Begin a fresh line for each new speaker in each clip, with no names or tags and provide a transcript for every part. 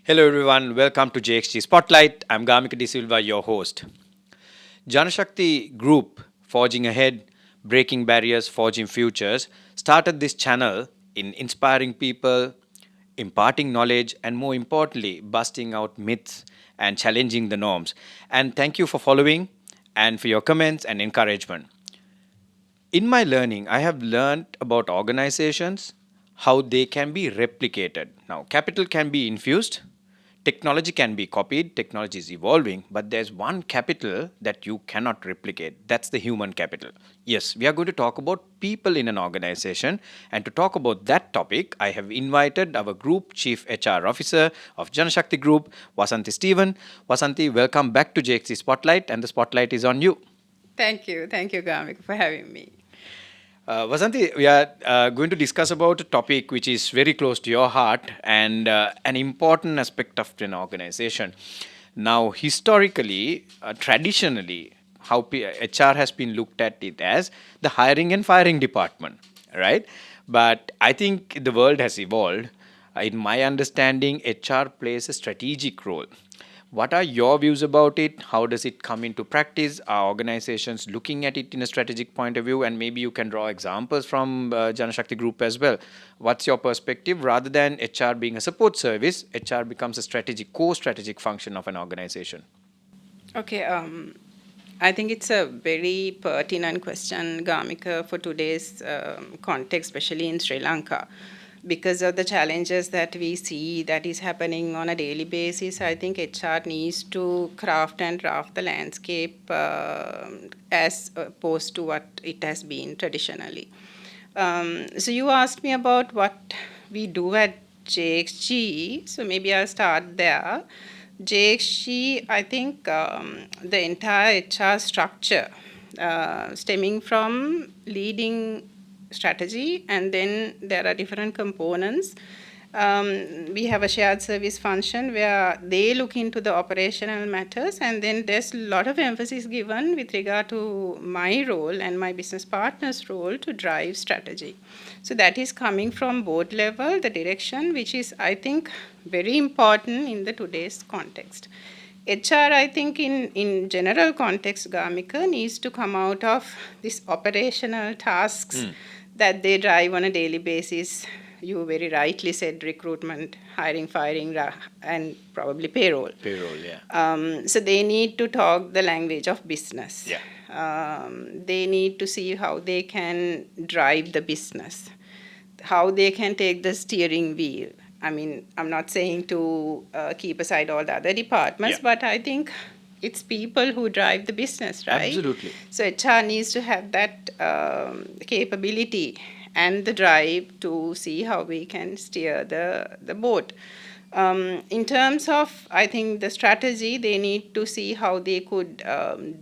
Hello everyone, welcome to JXG Spotlight. I'm Gamika De Silva, your host. Janashakti Group, Forging Ahead, Breaking Barriers, Forging Futures, started this channel in inspiring people, imparting knowledge, and more importantly, busting out myths and challenging the norms. And thank you for following and for your comments and encouragement. In my learning, I have learned about organizations, how they can be replicated. Now, capital can be infused, technology can be copied, technology is evolving, but there's one capital that you cannot replicate. That's the human capital. Yes, we are going to talk about people in an organization. And to talk about that topic, I have invited our Group Chief HR Officer of Janashakti Group, Wasanthi Stephen. Wasanthi, welcome back to JXG Spotlight, and the spotlight is on you.
Thank you. Thank you, Gamik, for having me.
Vasanthi, we are going to discuss about a topic which is very close to your heart and an important aspect of an organization. Now, historically, traditionally, how HR has been looked at it as the hiring and firing department, right? But I think the world has evolved. In my understanding, HR plays a strategic role. What are your views about it? How does it come into practice? Are organizations looking at it in a strategic point of view? And maybe you can draw examples from Janashakti Group as well. What's your perspective? Rather than HR being a support service, HR becomes a strategic, co-strategic function of an organization.
Okay, I think it's a very pertinent question, Gamika, for today's context, especially in Sri Lanka. Because of the challenges that we see that is happening on a daily basis, I think HR needs to craft and draft the landscape as opposed to what it has been traditionally. So you asked me about what we do at JXG, so maybe I'll start there. JXG, I think the entire HR structure stemming from leading strategy, and then there are different components. We have a shared service function where they look into the operational matters, and then there's a lot of emphasis given with regard to my role and my business partner's role to drive strategy. So that is coming from board level, the direction, which is, I think, very important in the today's context. HR, I think, in general context, Gamika, needs to come out of these operational tasks that they drive on a daily basis. You very rightly said recruitment, hiring, firing, and probably payroll.
Payroll, yeah.
So they need to talk the language of business.
Yeah.
They need to see how they can drive the business, how they can take the steering wheel. I mean, I'm not saying to keep aside all the other departments, but I think it's people who drive the business, right?
Absolutely.
So HR needs to have that capability and the drive to see how we can steer the boat. In terms of, I think, the strategy, they need to see how they could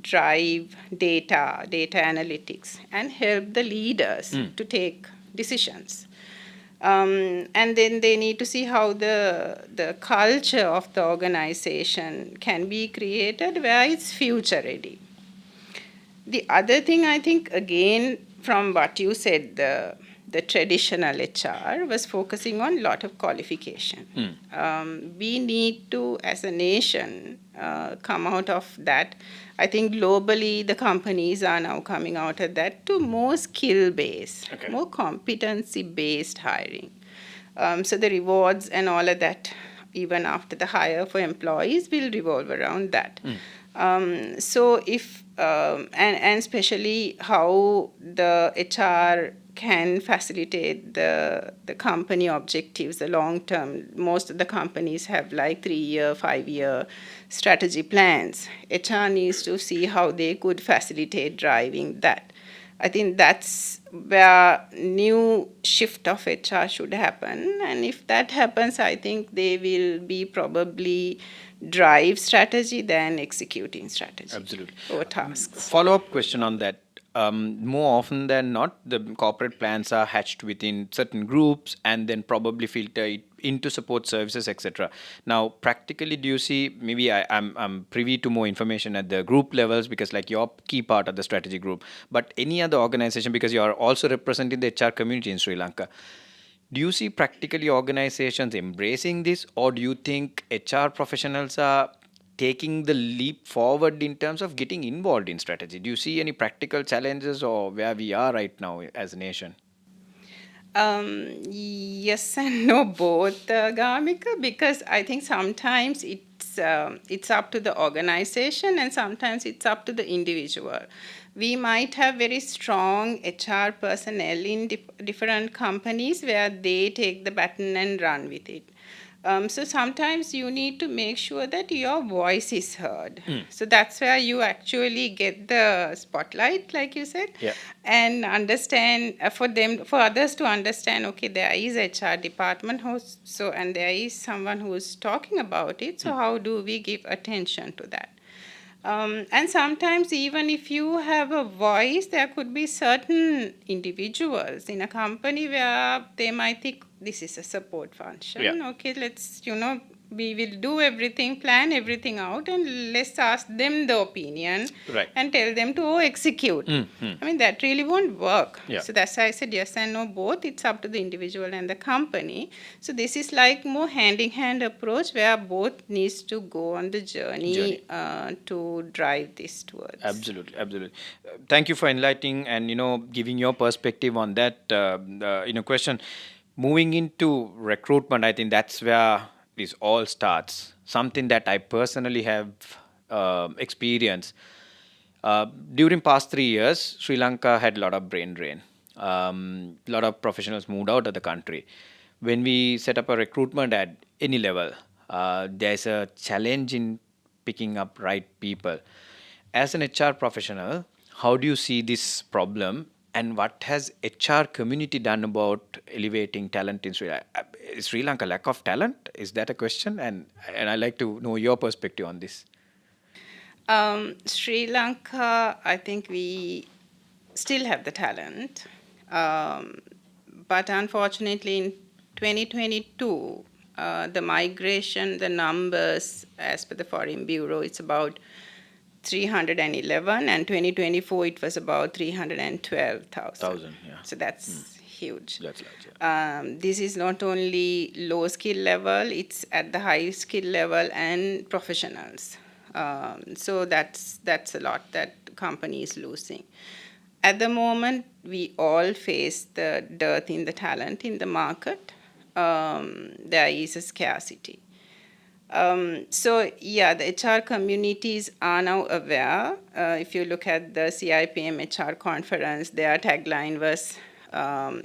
drive data analytics, and help the leaders to take decisions. And then they need to see how the culture of the organization can be created where it's future ready. The other thing, I think, again, from what you said, the traditional HR was focusing on a lot of qualification. We need to, as a nation, come out of that. I think globally the companies are now coming out of that to more skill-based, more competency-based hiring. So the rewards and all of that, even after the hire for employees, will revolve around that. So if, and especially how the HR can facilitate the company objectives, the long term. Most of the companies have like 3-year, 5-year strategy plans. HR needs to see how they could facilitate driving that. I think that's where new shift of HR should happen. And if that happens, I think they will be probably drive strategy than executing strategy.
Absolutely.
Or tasks.
Follow-up question on that. More often than not, the corporate plans are hatched within certain groups and then probably filter it into support services, etc. Now, practically, do you see, maybe I'm privy to more information at the group levels because like you're key part of the strategy group, but any other organization, because you are also representing the HR community in Sri Lanka, Do you see practically organizations embracing this, or do you think HR professionals are taking the leap forward in terms of getting involved in strategy? Do you see any practical challenges or where we are right now as a nation?
Yes and no, both, Gamika, because I think sometimes it's up to the organization and sometimes it's up to the individual. We might have very strong HR personnel in different companies where they take the baton and run with it. So sometimes you need to make sure that your voice is heard. So that's where you actually get the spotlight, like you said,
Yeah.
and understand for others to understand. Okay, there is HR department who's so, and there is someone who's talking about it. So how do we give attention to that? And sometimes, even if you have a voice, there could be certain individuals in a company where they might think this is a support function.
Yeah.
Okay, we will do everything, plan everything out, and let's ask them the opinion
Right.
and tell them to execute. I mean, that really won't work.
Yeah.
So that's why I said yes and no both. It's up to the individual and the company. So this is like more hand-in-hand approach where both needs to go on the journey. To drive this towards.
Absolutely, absolutely. Thank you for enlightening and giving your perspective on that question. Moving into recruitment, I think that's where this all starts. Something that I personally have experienced. During past 3 years, Sri Lanka had a lot of brain drain. A lot of professionals moved out of the country. When we set up a recruitment at any level, there's a challenge in picking up right people. As an HR professional, how do you see this problem, and what has HR community done about elevating talent in Sri Lanka? Is Sri Lanka lack of talent? Is that a question? And I'd like to know your perspective on this.
Sri Lanka, I think we still have the talent, but unfortunately in 2022, the migration, the numbers as per the Foreign Bureau, it's about 311, and 2024 it was about 312,000.
Yeah.
So that's huge.
That's large, yeah.
This is not only low skill level, it's at the high skill level and professionals. So that's a lot that company is losing. At the moment, we all face the dearth in the talent in the market. There is a scarcity. So yeah, the HR communities are now aware. If you look at the CIPM HR conference, their tagline was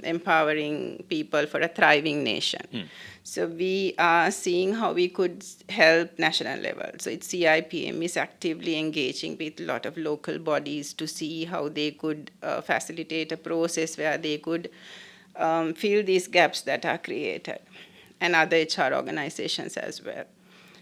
empowering people for a thriving nation. So we are seeing how we could help national level. So it's CIPM is actively engaging with a lot of local bodies to see how they could facilitate a process where they could fill these gaps that are created, and other HR organizations as well.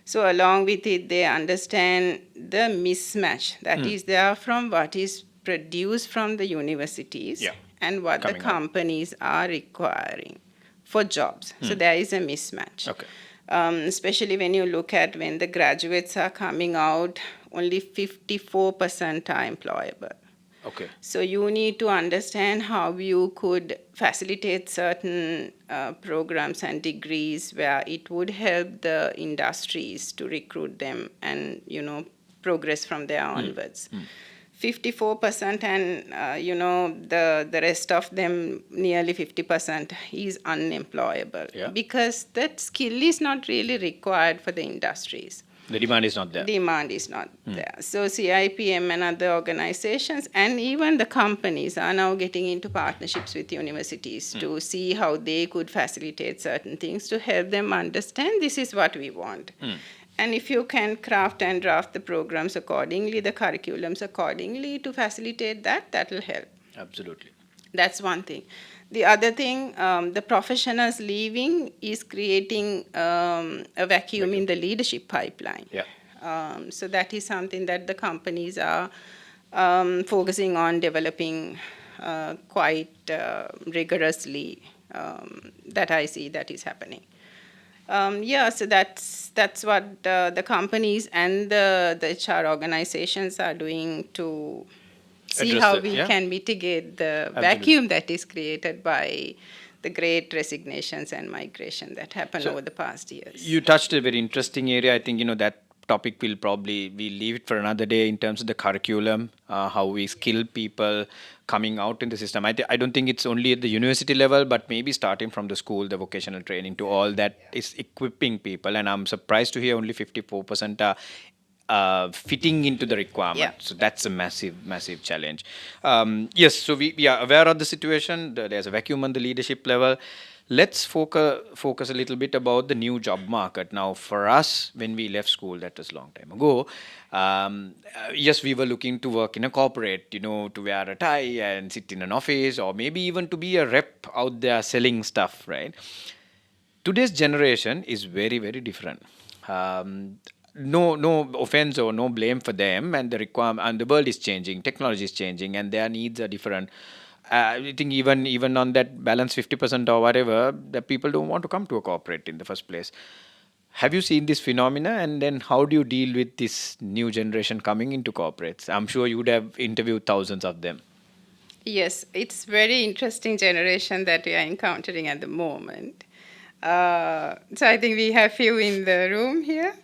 So along with it, they understand the mismatch that is there from what is produced from the universities and what the companies are requiring for jobs. So there is a mismatch.
Okay.
Especially when you look at when the graduates are coming out, only 54% are employable.
Okay.
So you need to understand how you could facilitate certain programs and degrees where it would help the industries to recruit them and, progress from there onwards. 54% and, the rest of them, nearly 50%, is unemployable because that skill is not really required for the industries.
The demand is not there.
Demand is not there. So CIPM and other organizations and even the companies are now getting into partnerships with universities to see how they could facilitate certain things to help them understand this is what we want. And if you can craft and draft the programs accordingly, the curriculums accordingly to facilitate that, that will help.
Absolutely.
That's one thing. The other thing, the professionals leaving is creating a vacuum in the leadership pipeline.
Yeah.
So that is something that the companies are focusing on developing quite rigorously. That I see that is happening. So that's what the companies and the HR organizations are doing to see
Address
how
it,
we
yeah.
can mitigate the
Absolutely.
vacuum that is created by the great resignations and migration that happened over the past years.
You touched a very interesting area. I think, that topic will probably, we leave it for another day in terms of the curriculum, how we skill people coming out in the system. I don't think it's only at the university level, but maybe starting from the school, the vocational training to all that is equipping people. And I'm surprised to hear only 54% are fitting into the requirement.
Yeah.
So that's a massive challenge. Yes, so we are aware of the situation. There's a vacuum on the leadership level. Let's focus a little bit about the new job market. Now, for us, when we left school, that was a long time ago, yes, we were looking to work in a corporate, to wear a tie and sit in an office, or maybe even to be a rep out there selling stuff, right? Today's generation is very, very different. No offense or no blame for them, and the requirement, and the world is changing, technology is changing, and their needs are different. I think even on that balance 50% or whatever, the people don't want to come to a corporate in the first place. Have you seen this phenomena, and then how do you deal with this new generation coming into corporates? I'm sure you would have interviewed thousands of them.
Yes, it's very interesting generation that we are encountering at the moment. So I think we have few in the room here.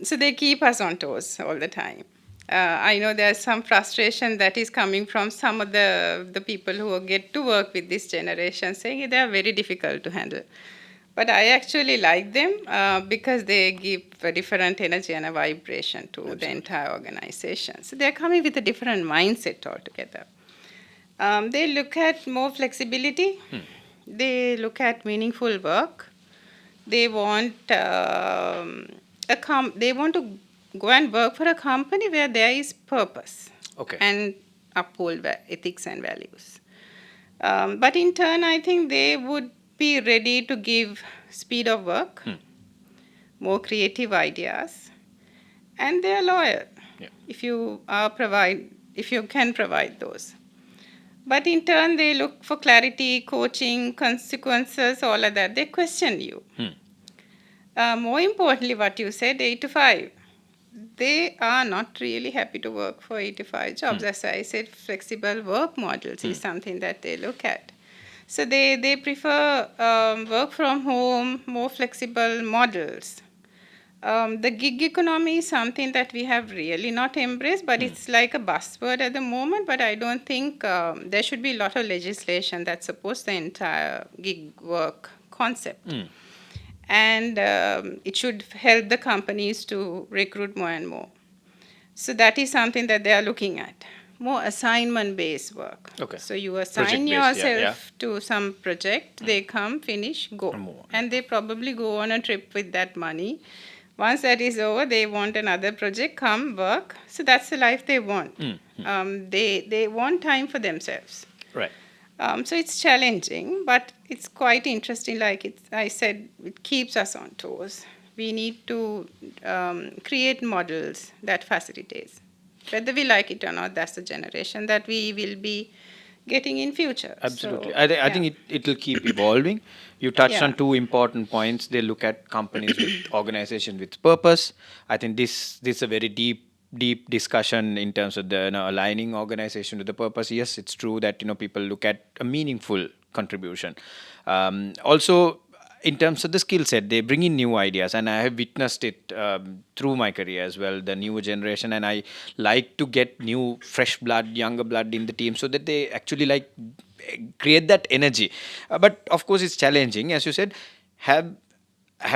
So they keep us on toes all the time. I know there's some frustration that is coming from some of the people who get to work with this generation, saying they are very difficult to handle. But I actually like them because they give a different energy and a vibration to the entire organization. So they're coming with a different mindset altogether. They look at more flexibility. They look at meaningful work. They want they want to go and work for a company where there is purpose and uphold ethics and values. But in turn, I think they would be ready to give speed of work, more creative ideas, and they are loyal if you can provide those. But in turn, they look for clarity, coaching, consequences, all of that. They question you. More importantly, what you said, 8 to 5. They are not really happy to work for 8 to 5 jobs. As I said, flexible work models is something that they look at. So they prefer work from home, more flexible models. The gig economy is something that we have really not embraced, but it's like a buzzword at the moment. But I don't think there should be a lot of legislation that supports the entire gig work concept. And it should help the companies to recruit more and more. So that is something that they are looking at. More assignment-based work. So you assign yourself to some project, they come, finish, go. And they probably go on a trip with that money. Once that is over, they want another project, come, work. So that's the life they want. They want time for themselves.
Right.
So it's challenging, but it's quite interesting. Like I said, it keeps us on toes. We need to create models that facilitates. Whether we like it or not, that's the generation that we will be getting in future.
Absolutely. So, I think it will keep evolving. You touched on two important points. They look at companies with organizations with purpose. I think this is a very deep discussion in terms of the aligning organization with the purpose. Yes, it's true that people look at a meaningful contribution. Also, in terms of the skill set, they bring in new ideas, and I have witnessed it through my career as well, the newer generation, and I like to get new, fresh blood, younger blood in the team so that they actually create that energy. But of course, it's challenging. As you said, have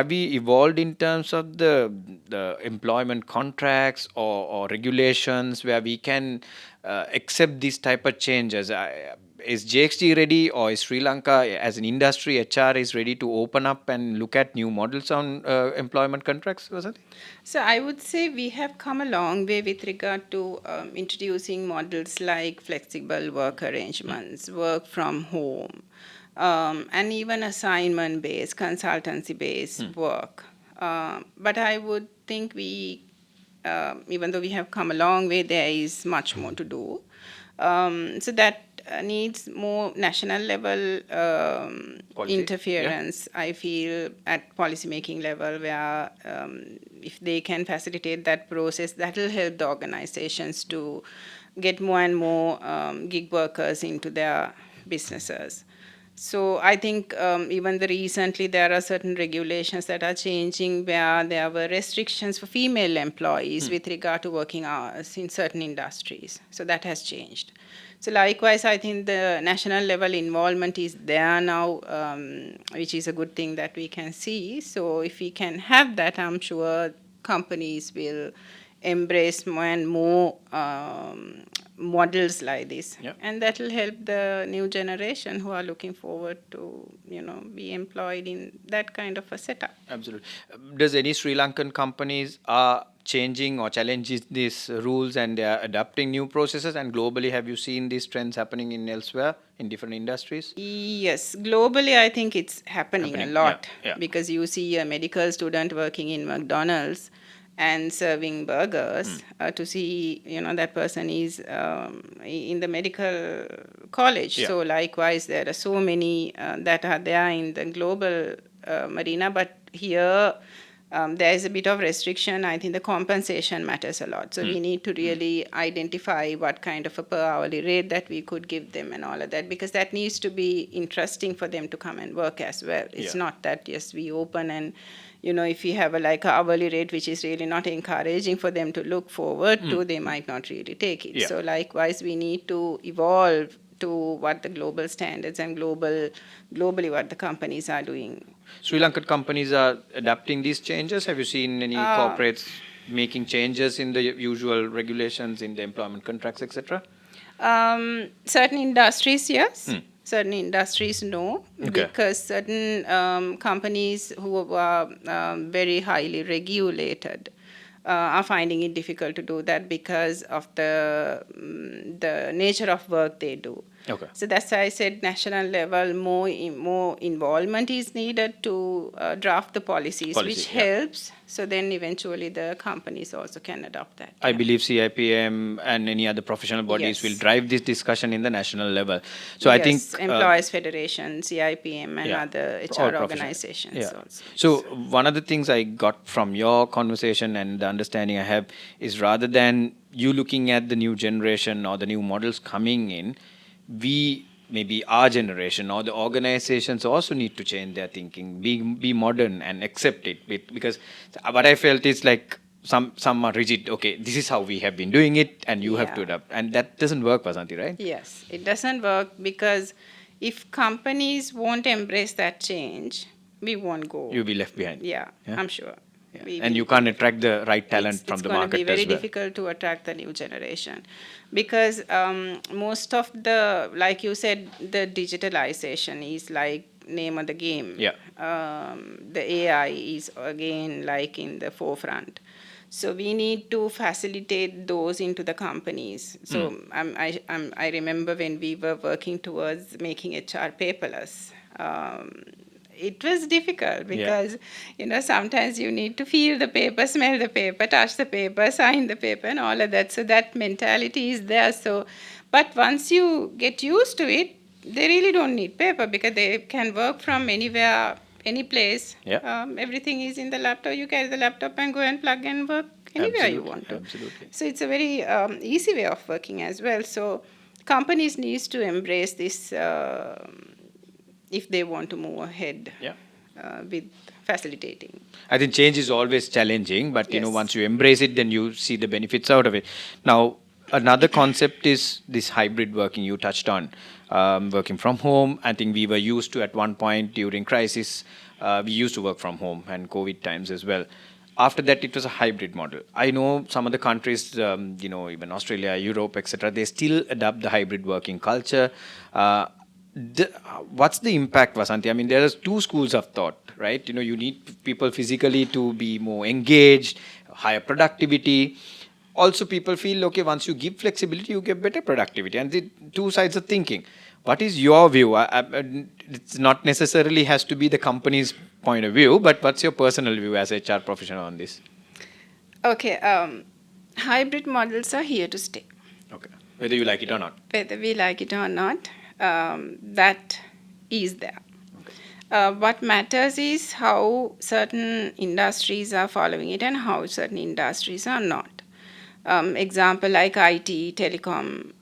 we evolved in terms of the employment contracts or regulations where we can accept these type of changes? Is JXG ready, or is Sri Lanka as an industry, HR is ready to open up and look at new models on employment contracts, Wasanthi?
So I would say we have come a long way with regard to introducing models like flexible work arrangements, work from home, and even assignment-based, consultancy-based work. But I would think even though we have come a long way, there is much more to do. So that needs more national level interference, I feel, at policy-making level, where if they can facilitate that process, that will help the organizations to get more and more gig workers into their businesses. So I think even recently there are certain regulations that are changing where there were restrictions for female employees with regard to working hours in certain industries. So that has changed. So likewise, I think the national level involvement is there now, which is a good thing that we can see. So if we can have that, I'm sure companies will embrace more and more models like this,
Yep.
and that will help the new generation who are looking forward to be employed in that kind of a setup.
Absolutely. Does any Sri Lankan companies are changing or challenging these rules and they are adapting new processes? And globally, have you seen these trends happening in elsewhere in different industries?
Yes, globally, I think it's happening a lot,
Yeah.
because you see a medical student working in McDonald's and serving burgers, to see that person is in the medical college.
Yeah.
So likewise, there are so many that are there in the global arena, but here there is a bit of restriction. I think the compensation matters a lot. So we need to really identify what kind of a per hourly rate that we could give them and all of that, because that needs to be interesting for them to come and work as well. It's
Yeah.
not that, yes, we open and, if we have a hourly rate which is really not encouraging for them to look forward to, they might not really take it.
Yeah.
So likewise, we need to evolve to what the global standards and globally what the companies are doing.
Sri Lankan companies are adapting these changes. Have you seen any corporates making changes in the usual regulations in the employment contracts, etc.?
Certain industries, yes. Certain industries, no.
Okay.
Because certain companies who are very highly regulated are finding it difficult to do that because of the nature of work they do.
Okay.
So that's why I said national level, more involvement is needed to draft the policies, which
yeah.
helps. So then eventually the companies also can adopt that.
I believe CIPM and any other professional bodies
Yes.
will drive this discussion in the national level. So I think
Employers Federation, CIPM, and
Yeah.
other
All
HR
professional.
organizations
Yeah.
also.
So one of the things I got from your conversation and the understanding I have is, rather than you looking at the new generation or the new models coming in, we, maybe our generation or the organizations, also need to change their thinking, be modern and accept it. Because what I felt is like some are rigid. Okay, this is how we have been doing it, and you have to
Yeah.
adapt, and that doesn't work, Vasanthi, right?
Yes, it doesn't work, because if companies won't embrace that change, we won't go.
You'll be left behind.
Yeah,
Yeah.
I'm sure.
Yeah.
We
And
will
you
be
can't
left
attract the right talent from the market
It's going to be very
as well.
difficult to attract the new generation, because most of the, like you said, the digitalization is like name of the game.
Yeah.
The AI is again like in the forefront. So we need to facilitate those into the companies. So I remember when we were working towards making HR paperless. It was difficult because sometimes you need to feel the paper, smell the paper, touch the paper, sign the paper, and all of that. So that mentality is there. So, but once you get used to it, they really don't need paper, because they can work from anywhere, any place.
Yeah.
Everything is in the laptop. You carry the laptop and go and plug and work anywhere you want to.
Absolutely.
So it's a very easy way of working as well. So companies needs to embrace this if they want to move ahead with facilitating.
I think change is always challenging, but
Yes.
once you embrace it, then you see the benefits out of it. Now, another concept is this hybrid working you touched on, working from home. I think we were used to, at one point during crisis, we used to work from home, and COVID times as well. After that, it was a hybrid model. I know some other countries, even Australia, Europe, etc., they still adopt the hybrid working culture. What's the impact, Vasanthi? I mean, there are two schools of thought, right? You need people physically to be more engaged, higher productivity. Also, people feel, okay, once you give flexibility, you get better productivity. And the two sides of thinking. What is your view? It's not necessarily has to be the company's point of view, but what's your personal view as HR professional on this?
Okay, hybrid models are here to stay.
Okay, whether you like it or not.
Whether we like it or not, that is there. What matters is how certain industries are following it and how certain industries are not. Example like IT, telecom,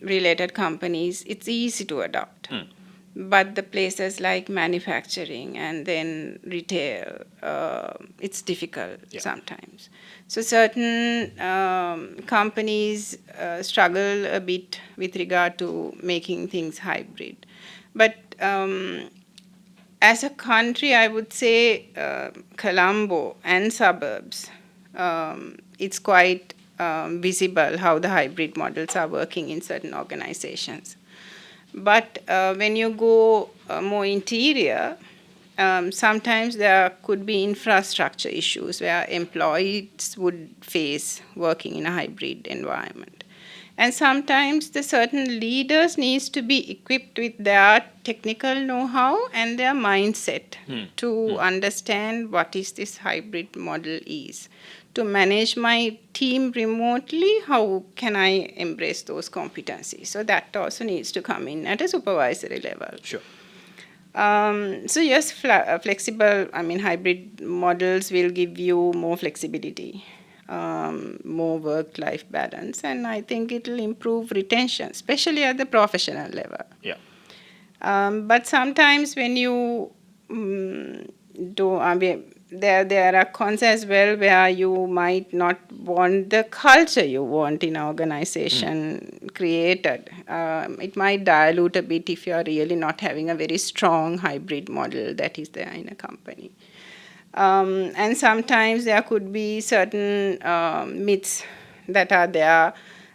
related companies, it's easy to adopt. But the places like manufacturing and then retail, it's difficult sometimes. So certain companies struggle a bit with regard to making things hybrid. But as a country, I would say Colombo and suburbs, it's quite visible how the hybrid models are working in certain organizations. But when you go more interior, sometimes there could be infrastructure issues where employees would face working in a hybrid environment. And sometimes the certain leaders needs to be equipped with their technical know-how and their mindset to understand what is this hybrid model is. To manage my team remotely, how can I embrace those competencies? So that also needs to come in at a supervisory level.
Sure.
So yes, flexible, hybrid models will give you more flexibility, more work-life balance, and I think it will improve retention, especially at the professional level.
Yeah.
But sometimes when you there are cons as well where you might not want the culture you want in an organization created. It might dilute a bit if you are really not having a very strong hybrid model that is there in a company. And sometimes there could be certain myths that are there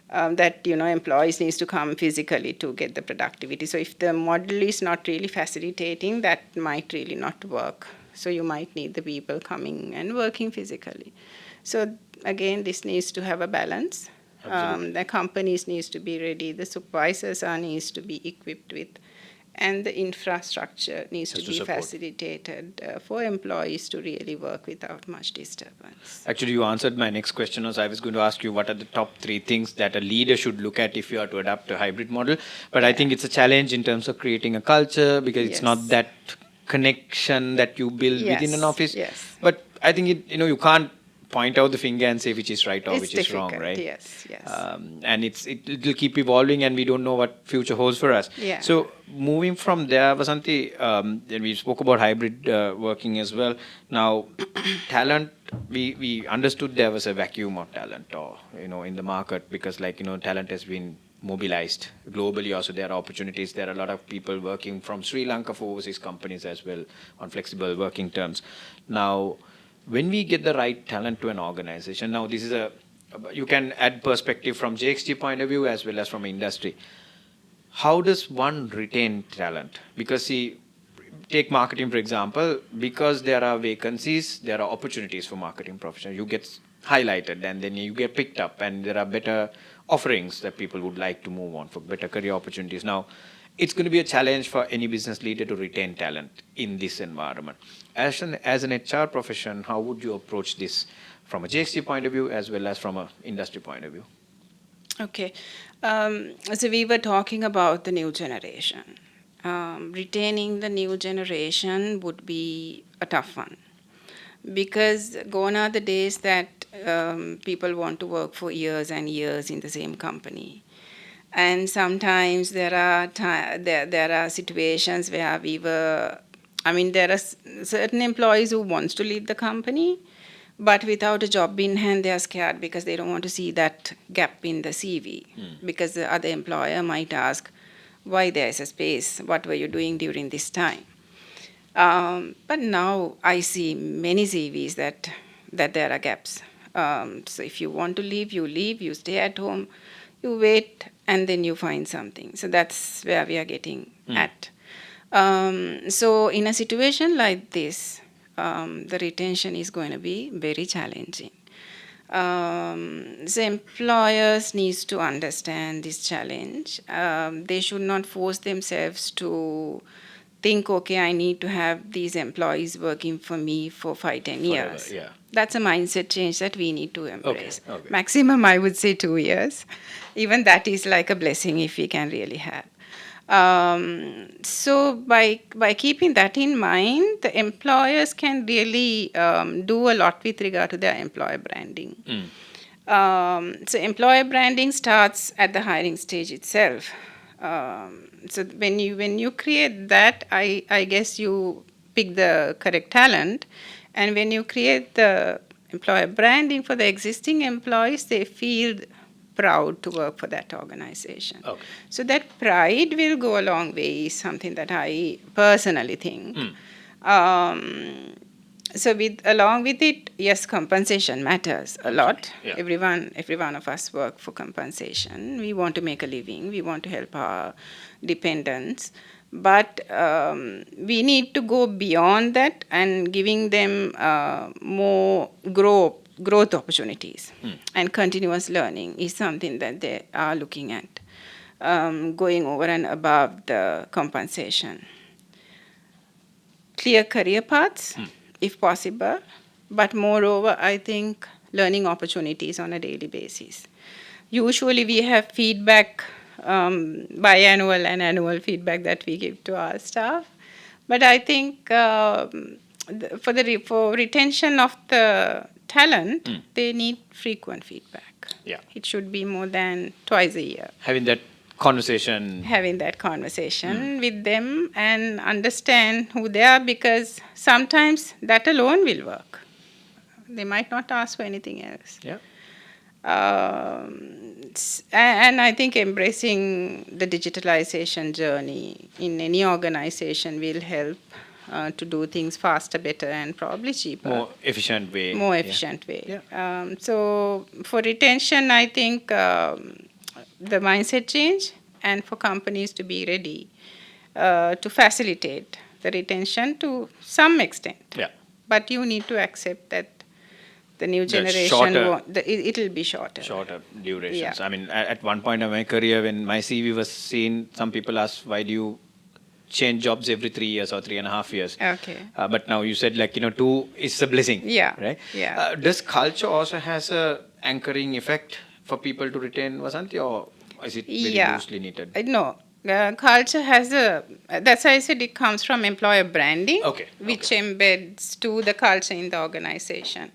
that employees needs to come physically to get the productivity. So if the model is not really facilitating, that might really not work. So you might need the people coming and working physically. So again, this needs to have a balance. The companies needs to be ready, the supervisors needs to be equipped with, and the infrastructure needs to be facilitated for employees to really work without much disturbance.
Actually, you answered my next question. I was going to ask you what are the top 3 things that a leader should look at if you are to adapt a hybrid model. But I think it's a challenge in terms of creating a culture because it's not that connection that you build within an office.
Yes.
But I think you can't point out the finger and say which is right or which is wrong, right?
Yes.
And it'll keep evolving, and we don't know what future holds for us.
Yeah.
So moving from there, Wasanthi, then we spoke about hybrid working as well. Now, talent, we understood there was a vacuum of talent, or in the market, because talent has been mobilized globally. Also, there are opportunities. There are a lot of people working from Sri Lanka for overseas companies as well on flexible working terms. Now, when we get the right talent to an organization, now this is you can add perspective from JXG point of view as well as from industry. How does one retain talent? Because take marketing for example, because there are vacancies, there are opportunities for marketing professionals. You get highlighted and then you get picked up, and there are better offerings that people would like to move on for better career opportunities. Now, it's going to be a challenge for any business leader to retain talent in this environment. As an HR profession, how would you approach this from a JXG point of view as well as from an industry point of view?
Okay. So we were talking about the new generation. Retaining the new generation would be a tough one, because gone are the days that people want to work for years and years in the same company. And sometimes there are situations where there are certain employees who wants to leave the company, but without a job in hand, they are scared because they don't want to see that gap in the CV. Because the other employer might ask, why there is a space? What were you doing during this time? But now I see many CVs that there are gaps. So if you want to leave, you stay at home, you wait, and then you find something. So that's where we are getting at. So in a situation like this, the retention is going to be very challenging. So employers needs to understand this challenge. They should not force themselves to think, okay, I need to have these employees working for me for 5-10 years.
Yeah.
That's a mindset change that we need to embrace.
Okay.
Maximum, I would say 2 years. Even that is like a blessing if we can really have. So by keeping that in mind, the employers can really do a lot with regard to their employer branding. So employer branding starts at the hiring stage itself. So when you create that, I guess you pick the correct talent, and when you create the employer branding for the existing employees, they feel proud to work for that organization.
Okay.
So that pride will go a long way, is something that I personally think. Um, so along with it, yes, compensation matters a lot.
Yeah.
Every one of us work for compensation. We want to make a living. We want to help our dependents. But we need to go beyond that and giving them more growth opportunities. And continuous learning is something that they are looking at, going over and above the compensation. Clear career paths, if possible, but moreover, I think learning opportunities on a daily basis. Usually, we have feedback, biannual and annual feedback that we give to our staff, but I think for retention of the talent, they need frequent feedback.
Yeah.
It should be more than twice a year.
Having that conversation.
Having that conversation with them and understand who they are, because sometimes that alone will work. They might not ask for anything else.
Yeah.
And I think embracing the digitalization journey in any organization will help to do things faster, better, and probably cheaper.
More efficient way.
More efficient way.
Yeah.
So for retention, I think the mindset change, and for companies to be ready to facilitate the retention to some extent.
Yeah.
But you need to accept that the new generation,
shorter-
it'll be shorter.
Shorter durations.
Yeah.
I mean, at one point of my career, when my CV was seen, some people asked, why do you change jobs every 3 years or 3.5 years?
Okay.
But now you said, 2 is a blessing.
Yeah.
Right?
Yeah.
Does culture also has a anchoring effect for people to retain, Wasanthi, or is it very loosely knitted?
No. Culture has that's why I said it comes from employer branding, which embeds to the culture in the organization.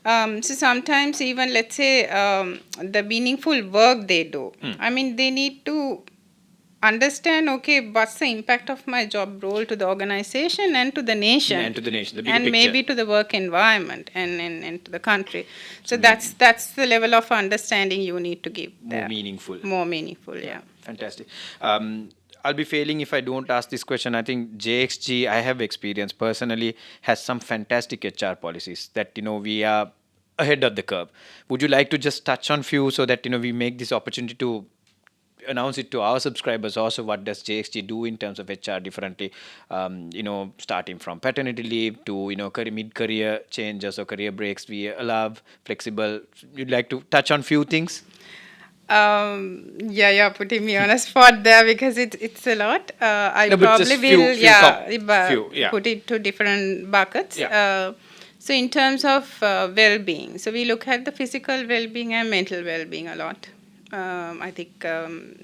So sometimes even, let's say, the meaningful work they do, I mean, they need to understand, okay, what's the impact of my job role to the organization and to the nation.
And to the nation, the bigger
and
picture.
Maybe to the work environment and to the country. So that's the level of understanding you need to give there. More meaningful, yeah.
Fantastic. I'll be failing if I don't ask this question. I think JXG, I have experience personally, has some fantastic HR policies that, we are ahead of the curve. Would you like to just touch on few so that, we make this opportunity to announce it to our subscribers also? What does JXG do in terms of HR differently, starting from paternity leave to, mid-career changes or career breaks we allow, flexible. You'd like to touch on few things?
You're putting me on a spot there because it's a lot. I probably will put it to different buckets.
Yeah.
So in terms of well-being, so we look at the physical well-being and mental well-being a lot. I think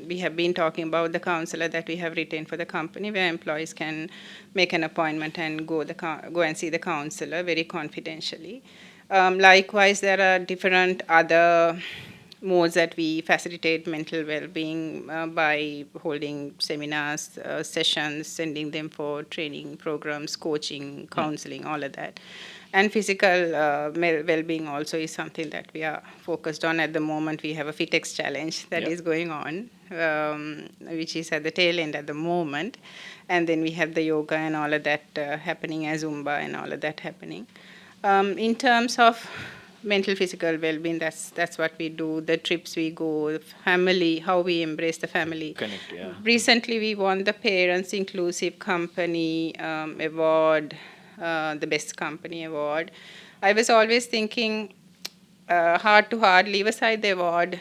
we have been talking about the counselor that we have retained for the company, where employees can make an appointment and go and see the counselor very confidentially. Likewise, there are different other modes that we facilitate mental well-being by holding seminars, sessions, sending them for training programs, coaching, counseling, all of that. And physical well-being also is something that we are focused on at the moment. We have a FitX challenge that is going on, which is at the tail end at the moment. And then we have the yoga and all of that happening, as Zumba and all of that happening. In terms of mental, physical well-being, that's what we do. The trips we go, family, how we embrace the family.
Connect, yeah.
Recently, we won the Parents Inclusive Company Award, the Best Company Award. I was always thinking, heart to heart, leave aside the award,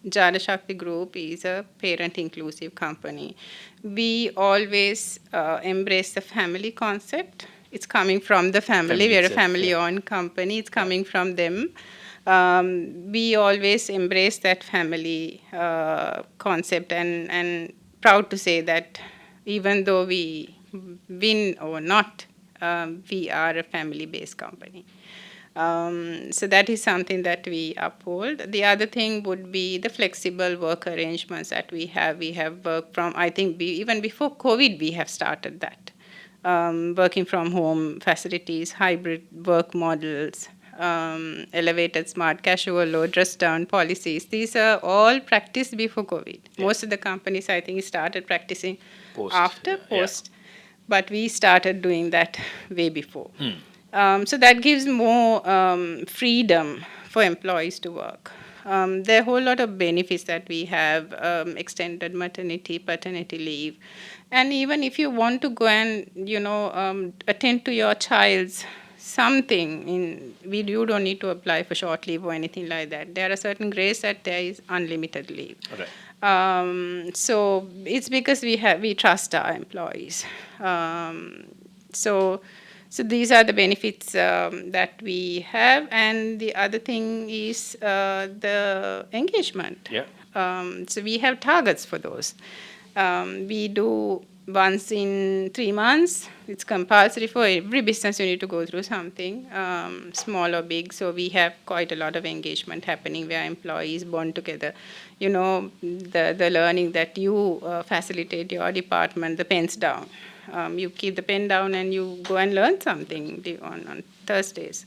Jana Shakti Group is a parent inclusive company. We always embrace the family concept. It's coming from the family. We're a family-owned company. It's coming from them. We always embrace that family concept and proud to say that even though we win or not, we are a family-based company. So that is something that we uphold. The other thing would be the flexible work arrangements that we have. We have work from, I think, even before COVID, we have started that. Working from home facilities, hybrid work models, elevated smart casual or dress down policies. These are all practiced before COVID.
Yeah.
Most of the companies, I think, started practicing
Post,
after,
yeah.
post, but we started doing that way before. So that gives more freedom for employees to work. There are a whole lot of benefits that we have, extended maternity, paternity leave. And even if you want to go and, attend to your child's something, you don't need to apply for short leave or anything like that. There are certain grace that there is unlimited leave.
Okay.
So it's because we trust our employees. So these are the benefits that we have, and the other thing is the engagement.
Yeah.
So we have targets for those. We do once in 3 months. It's compulsory for every business. You need to go through something, small or big. So we have quite a lot of engagement happening where employees bond together. The learning that you facilitate your department, the pens down. You keep the pen down and you go and learn something on Thursdays.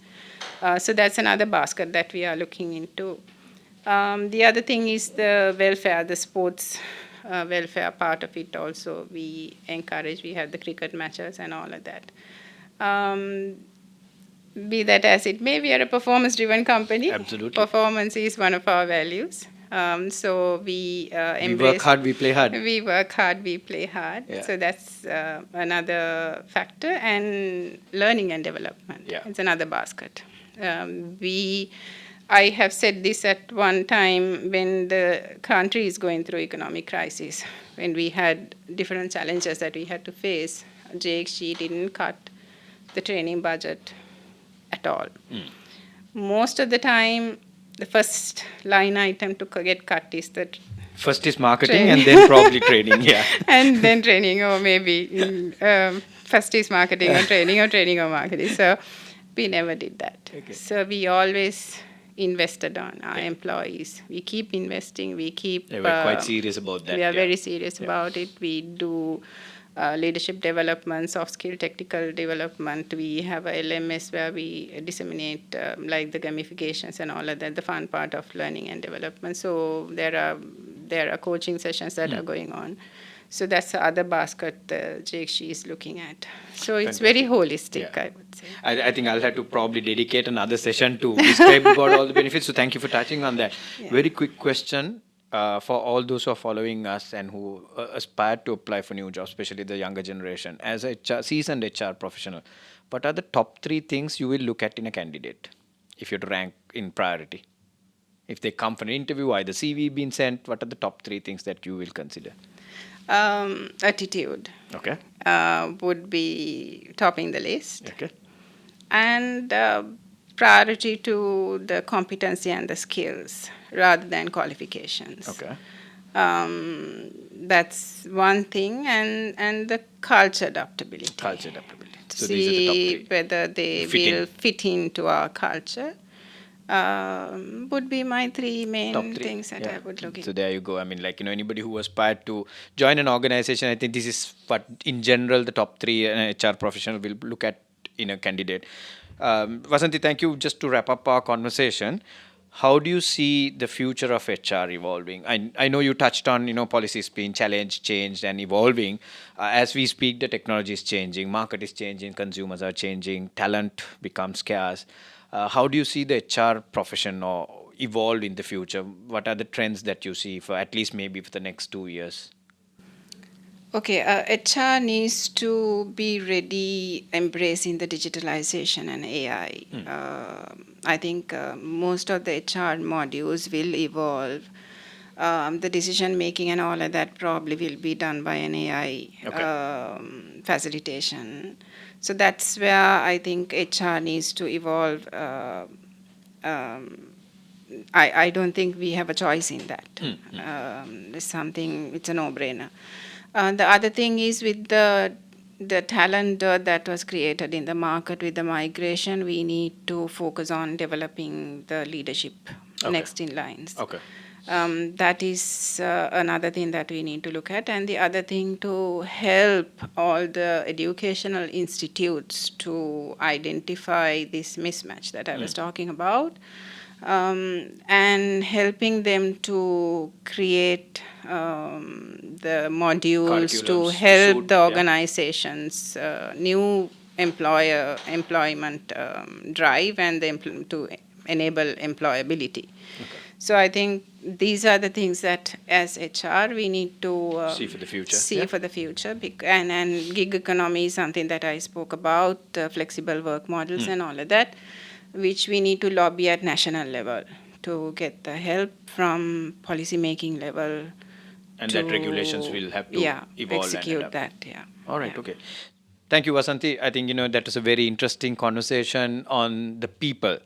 So that's another basket that we are looking into. The other thing is the welfare, the sports welfare part of it also. We encourage, we have the cricket matches and all of that. Be that as it may, we are a performance-driven company.
Absolutely.
Performance is one of our values. So we embrace.
We work hard, we play hard.
We work hard, we play hard.
Yeah.
So that's another factor. And learning and development.
Yeah.
It's another basket. I have said this at one time when the country is going through economic crisis, when we had different challenges that we had to face. JXG didn't cut the training budget at all. Most of the time, the first line item to get cut is the
First is marketing and then probably training, yeah.
and then training, or maybe first is marketing or training or marketing. So we never did that.
Okay.
So we always invested on our employees. We keep investing. We keep.
Yeah, we're quite serious about that.
We are
yeah.
very serious about it. We do leadership development, soft skill, technical development. We have a LMS where we disseminate like the gamifications and all of that, the fun part of learning and development. So there are coaching sessions that are going on. So that's the other basket JXG is looking at. So it's very holistic,
Yeah.
I would say.
I think I'll have to probably dedicate another session to describe about all the benefits. So thank you for touching on that.
Yeah.
Very quick question for all those who are following us and who aspire to apply for new jobs, especially the younger generation. As a seasoned HR professional, what are the top 3 things you will look at in a candidate if you had to rank in priority? If they come for an interview, either CV been sent, what are the top 3 things that you will consider?
Attitude
Okay.
would be topping the list.
Okay.
And priority to the competency and the skills rather than qualifications.
Okay.
That's one thing, and the culture adaptability.
Culture adaptability. So
See
these are the top 3.
whether they will fit into our culture. Would be my 3 main
Top 3
things that I would look
So
into.
there you go. I mean, like, anybody who aspired to join an organization, I think this is what, in general, the top 3 an HR professional will look at in a candidate. Wasanthi, thank you. Just to wrap up our conversation, how do you see the future of HR evolving? I know you touched on, policies being challenged, changed, and evolving. As we speak, the technology is changing, market is changing, consumers are changing, talent becomes scarce. How do you see the HR profession evolve in the future? What are the trends that you see for at least maybe for the next 2 years?
Okay, HR needs to be ready embracing the digitalization and AI. I think most of the HR modules will evolve. The decision making and all of that probably will be done by an AI facilitation. So that's where I think HR needs to evolve. I don't think we have a choice in that. It's a no-brainer. The other thing is with the the talent that was created in the market with the migration, we need to focus on developing the leadership next in lines.
Okay.
That is another thing that we need to look at. And the other thing, to help all the educational institutes to identify this mismatch that I was talking about, and helping them to create the modules to
Curriculums to
help
suit,
the
yeah.
organizations, new employment drive, and to enable employability. So I think these are the things that as HR we need to
See for the future.
see
Yeah.
for the future. And gig economy is something that I spoke about, flexible work models and all of that, which we need to lobby at national level to get the help from policy making level.
And
to,
that regulations will have to evolve and
execute
adapt.
that. Yeah.
All right,
Yeah.
okay. Thank you, Vasanthi. I think that was a very interesting conversation on the people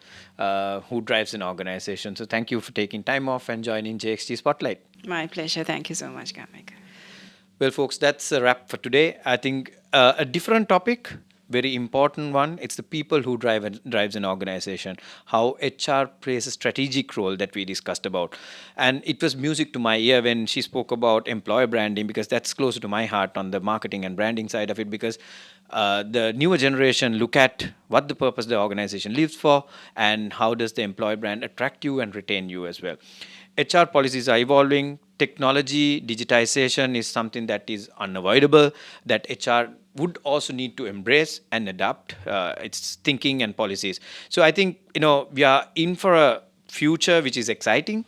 who drives an organization. So thank you for taking time off and joining JXG Spotlight.
My pleasure. Thank you so much, Gamika.
Well, folks, that's a wrap for today. I think a different topic, very important one. It's the people who drives an organization. How HR plays a strategic role that we discussed about, and it was music to my ear when she spoke about employer branding, because that's closer to my heart on the marketing and branding side of it. Because the newer generation look at what the purpose the organization lives for, and how does the employer brand attract you and retain you as well. HR policies are evolving. Technology, digitization is something that is unavoidable, that HR would also need to embrace and adapt its thinking and policies. So I think, we are in for a future which is exciting.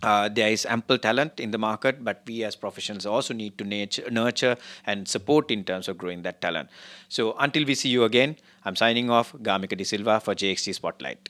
There is ample talent in the market, but we as professionals also need to nurture and support in terms of growing that talent. So until we see you again, I'm signing off, Gamika De Silva for JXG Spotlight.